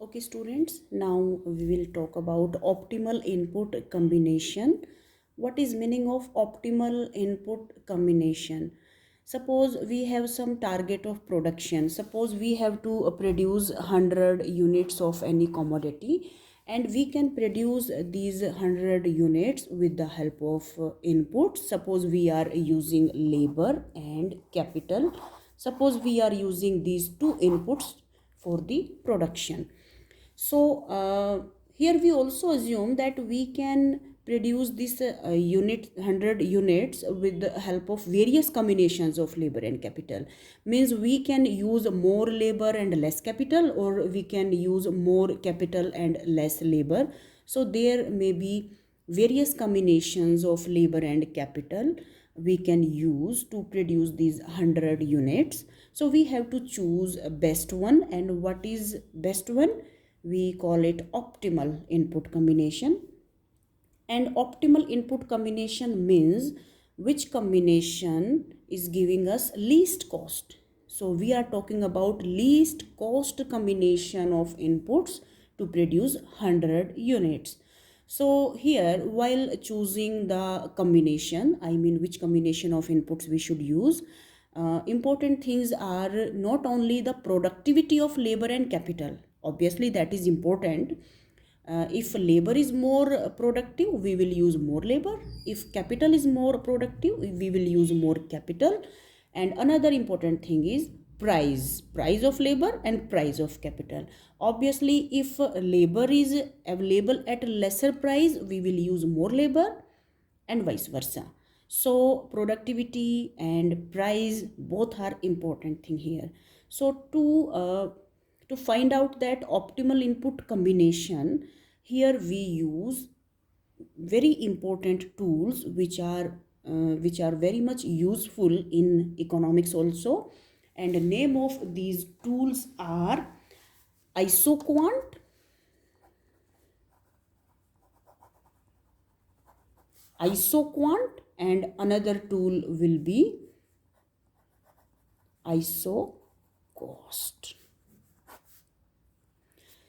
Okay, students, now we will talk about optimal input combination. What is meaning of optimal input combination? Suppose we have some target of production. Suppose we have to produce 100 units of any commodity, and we can produce these 100 units with the help of inputs. Suppose we are using labor and capital. Suppose we are using these two inputs for the production. So here we also assume that we can produce this unit 100 units with the help of various combinations of labor and capital. Means we can use more labor and less capital, or we can use more capital and less labor. So there may be various combinations of labor and capital we can use to produce these 100 units. So we have to choose a best one. And what is best one? We call it optimal input combination. And optimal input combination means which combination is giving us least cost. So we are talking about least cost combination of inputs to produce 100 units. So here, while choosing the combination, I mean which combination of inputs we should use, important things are not only the productivity of labor and capital. Obviously that is important. If labor is more productive, we will use more labor. If capital is more productive, we will use more capital. And another important thing is price of labor and price of capital. Obviously, if labor is available at a lesser price, we will use more labor, and vice versa. So productivity and price both are important thing here. So to find out that optimal input combination, here we use very important tools which are very much useful in economics also. And the name of these tools are IsoQuant, and another tool will be IsoCost.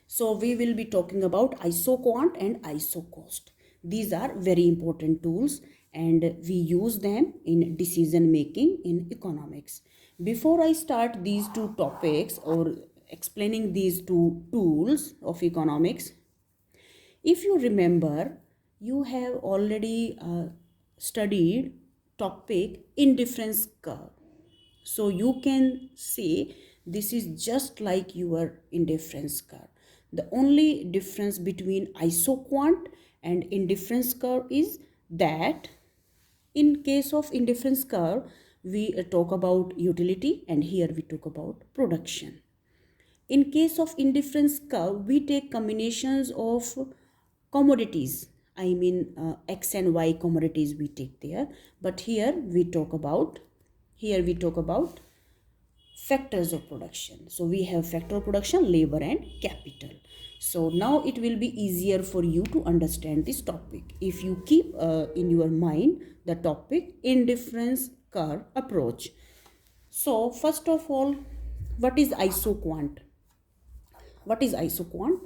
So we will be talking about IsoQuant and IsoCost. These are very important tools and we use them in decision making in economics. Before I start these two topics or explaining these two tools of economics, if you remember, you have already studied topic indifference curve. So you can say this is just like your indifference curve. The only difference between IsoQuant and indifference curve is that in case of indifference curve, we talk about utility, and here we talk about production. In case of indifference curve, we take combinations of commodities. I mean X and Y commodities we take there. But here we talk about factors of production. So we have factor of production, labor and capital. So now it will be easier for you to understand this topic if you keep in your mind the topic indifference curve approach. So first of all, what is IsoQuant? What is IsoQuant?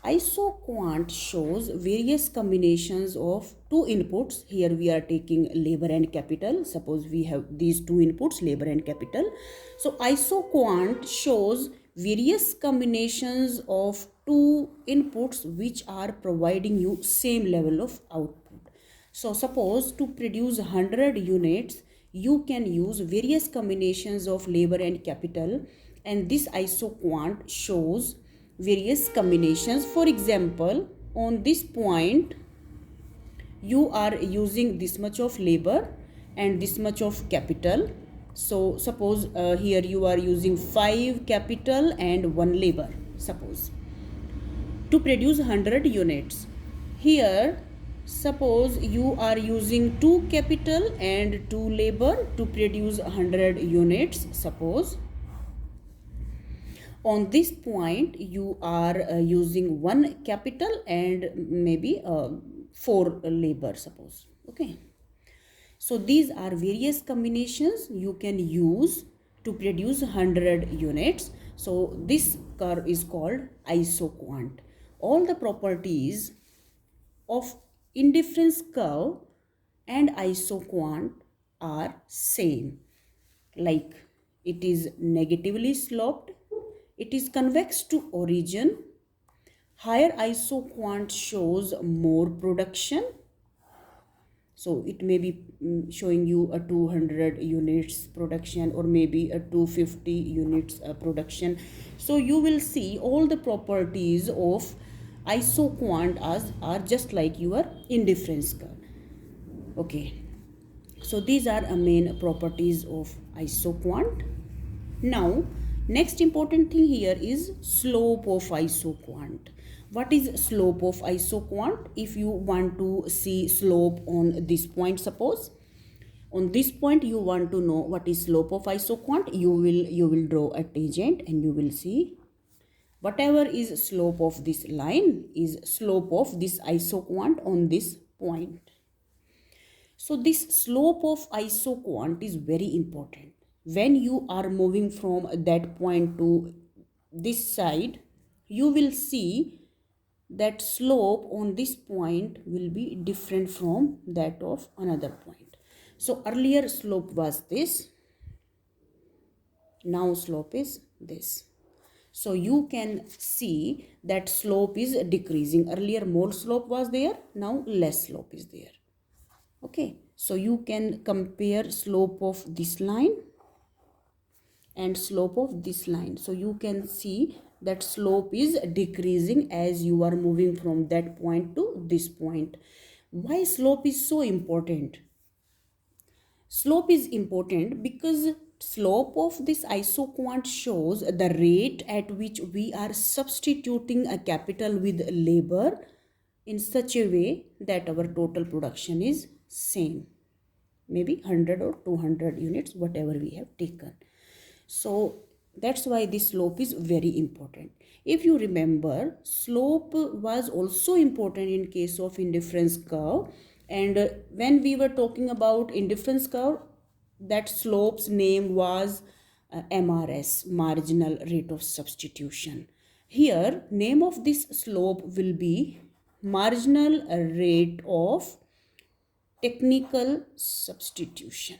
IsoQuant shows various combinations of two inputs. Here we are taking labor and capital. Suppose we have these two inputs, labor and capital. So IsoQuant shows various combinations of two inputs which are providing you same level of output. So suppose to produce 100 units, you can use various combinations of labor and capital, and this IsoQuant shows various combinations. For example, on this point you are using this much of labor and this much of capital. So suppose here you are using 5 capital and 1 labor, suppose, to produce 100 units. Here suppose you are using 2 capital and 2 labor to produce 100 units. Suppose on this point you are using 1 capital and maybe 4 labor, suppose. Okay, so these are various combinations you can use to produce 100 units. So this curve is called isoquant. All the properties of indifference curve and isoquant are same, like it is negatively sloped, it is convex to origin, higher isoquant shows more production. So it may be showing you a 200 units production or maybe a 250 units production. So you will see all the properties of isoquant as are just like your indifference curve. Okay, so these are main properties of isoquant. Now next important thing here is slope of isoquant. What is slope of isoquant? If you want to see slope on this point, suppose on this point you want to know what is slope of isoquant, you will draw a tangent and you will see whatever is slope of this line is slope of this isoquant on this point. So this slope of isoquant is very important. When you are moving from that point to this side, you will see that slope on this point will be different from that of another point. So earlier slope was this, now slope is this. So you can see that slope is decreasing. Earlier more slope was there, now less slope is there. Okay, so you can compare slope of this line and slope of this line. So you can see that slope is decreasing as you are moving from that point to this point. Why slope is so important? Slope is important because slope of this isoquant shows the rate at which we are substituting a capital with labor in such a way that our total production is same, maybe 100 or 200 units, whatever we have taken. So that's why this slope is very important. If you remember, slope was also important in case of indifference curve, and when we were talking about indifference curve, that slope's name was MRS, marginal rate of substitution. Here name of this slope will be marginal rate of technical substitution.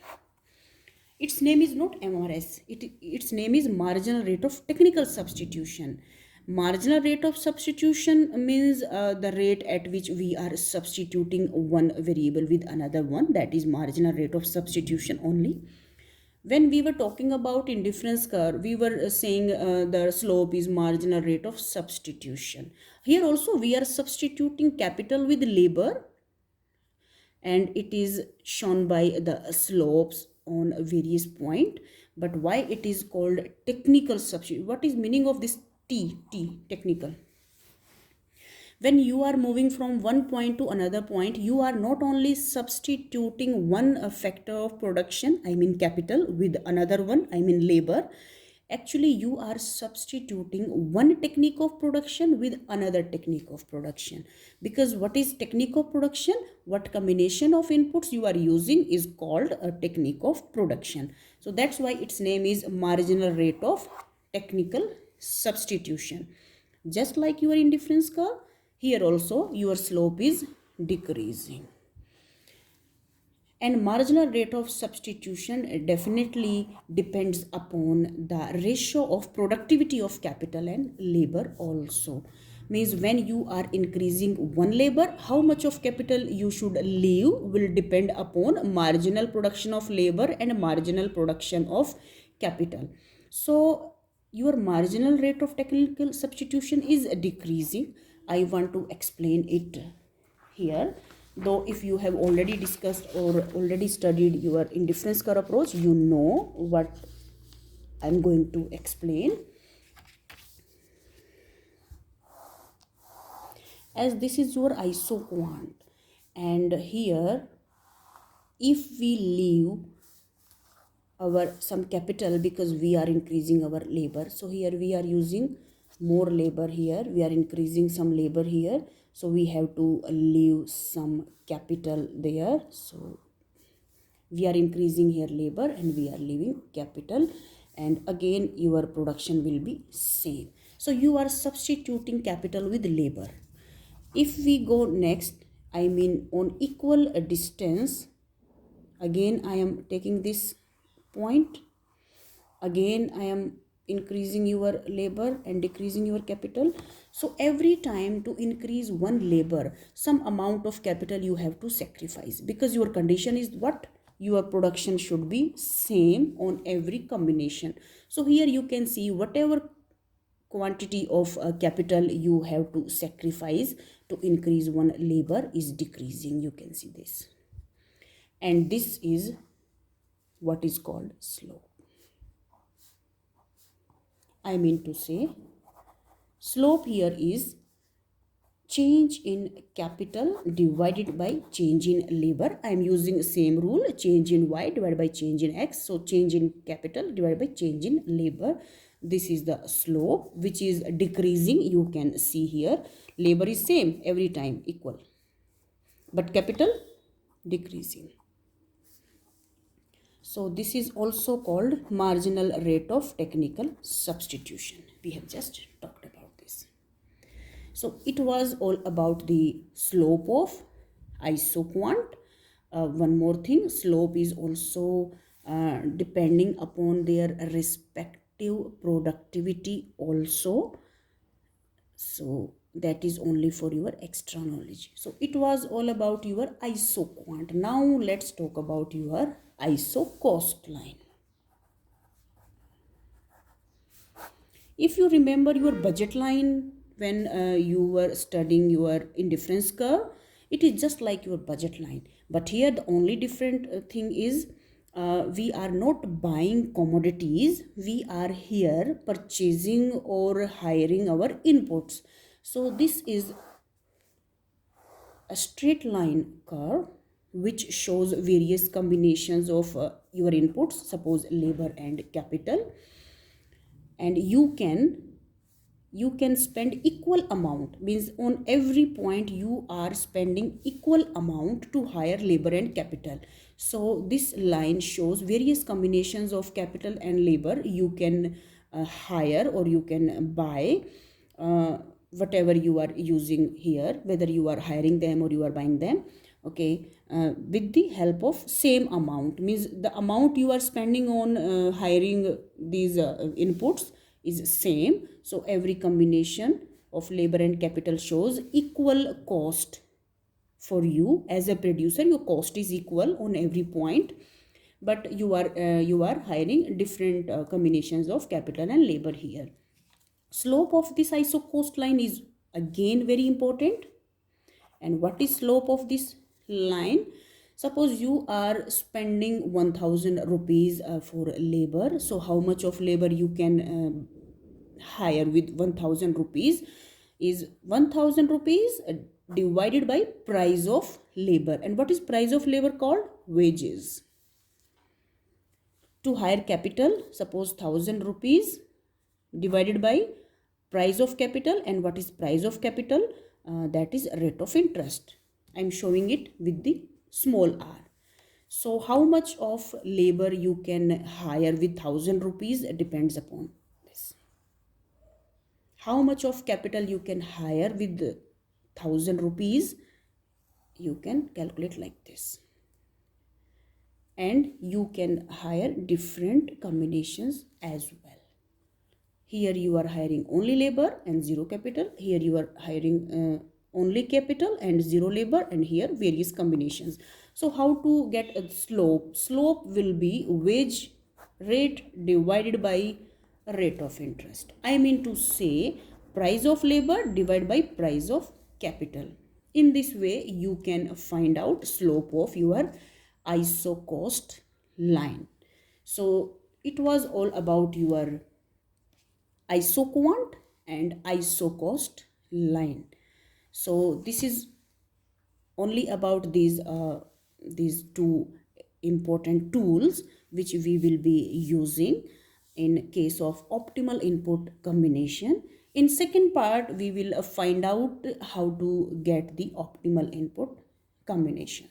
Its name is not MRS, its name is marginal rate of technical substitution. Marginal rate of substitution means the rate at which we are substituting one variable with another one, that is marginal rate of substitution only. When we were talking about indifference curve, we were saying the slope is marginal rate of substitution. Here also we are substituting capital with labor, and it is shown by the slopes on various point. But why it is called technical substitution? What is meaning of this T technical? When you are moving from one point to another point, you are not only substituting one factor of production, I mean capital, with another one, I mean labor. Actually you are substituting one technique of production with another technique of production. Because what is technique of production? What combination of inputs you are using is called a technique of production. So that's why its name is marginal rate of technical substitution. Just like your indifference curve, here also your slope is decreasing. And marginal rate of substitution definitely depends upon the ratio of productivity of capital and labor also. Means when you are increasing one labor, how much of capital you should leave will depend upon marginal production of labor and marginal production of capital. So your marginal rate of technical substitution is decreasing. I want to explain it here. Though if you have already discussed or already studied your indifference curve approach, you know what I'm going to explain. As this is your isoquant, and here if we leave our some capital because we are increasing our labor, so here we are using more labor, here we are increasing some labor here, so we have to leave some capital there. So we are increasing here labor and we are leaving capital, and again your production will be same. So you are substituting capital with labor. If we go next, I mean on equal distance, again I am taking this point, again I am increasing your labor and decreasing your capital. So every time to increase one labor, some amount of capital you have to sacrifice, because your condition is what, your production should be same on every combination. So here you can see whatever quantity of capital you have to sacrifice to increase one labor is decreasing, you can see this, and this is what is called slope. I mean to say, slope here is change in capital divided by change in labor. I am using same rule, change in y divided by change in x. So change in capital divided by change in labor. This is the slope which is decreasing. You can see here labor is same every time, equal, but capital decreasing. So this is also called marginal rate of technical substitution. We have just talked about this. So it was all about the slope of isoquant. One more thing, slope is also depending upon their respective productivity also. So that is only for your extra knowledge. So it was all about your isoquant. Now let's talk about your isocost line. If you remember your budget line when you were studying your indifference curve, it is just like your budget line. But here the only different thing is we are not buying commodities, we are here purchasing or hiring our inputs. So this is a straight line curve which shows various combinations of your inputs, suppose labor and capital, and you can spend equal amount, means on every point you are spending equal amount to hire labor and capital. So this line shows various combinations of capital and labor you can hire or you can buy, whatever you are using here, whether you are hiring them or you are buying them, okay, with the help of same amount, means the amount you are spending on hiring these inputs is same. So every combination of labor and capital shows equal cost for you as a producer. Your cost is equal on every point, but you are hiring different combinations of capital and labor here. Slope of this isocost line is again very important. And what is slope of this line? Suppose you are spending 1000 rupees for labor. So how much of labor you can hire with 1000 rupees is 1000 rupees divided by price of labor. And what is price of labor called? Wages. To hire capital, suppose 1000 rupees divided by price of capital. And what is price of capital? That is rate of interest. I am showing it with the small r. So how much of labor you can hire with 1000 rupees depends upon this. How much of capital you can hire with 1000 rupees, you can calculate like this. And you can hire different combinations as well. Here you are hiring only labor and zero capital. Here you are hiring only capital and zero labor, and here various combinations. So how to get a slope? Slope will be wage rate divided by rate of interest. I mean to say price of labor divided by price of capital. In this way you can find out slope of your isocost line. So it was all about your isoquant and isocost line. So this is only about these two important tools which we will be using in case of optimal input combination. In second part we will find out how to get the optimal input combination.